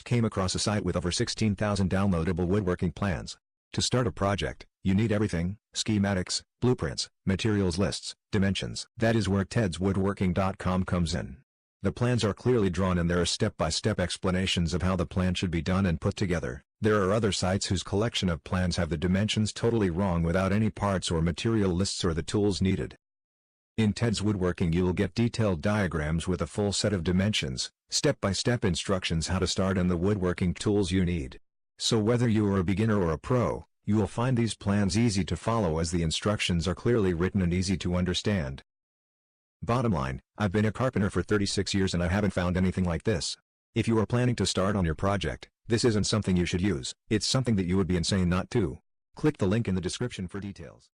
came across a site with over 16,000 downloadable woodworking plans. To start a project, you need everything: schematics, blueprints, materials lists, dimensions. That is where tedswoodworking.com comes in. The plans are clearly drawn and there are step-by-step explanations of how the plan should be done and put together. There are other sites whose collection of plans have the dimensions totally wrong without any parts or material lists or the tools needed. In Ted's Woodworking you will get detailed diagrams with a full set of dimensions, step-by-step instructions how to start and the woodworking tools you need. So whether you are a beginner or a pro, you will find these plans easy to follow as the instructions are clearly written and easy to understand. Bottom line, I've been a carpenter for 36 years and I haven't found anything like this. If you are planning to start on your project, this isn't something you should use. It's something that you would be insane not to. Click the link in the description for details.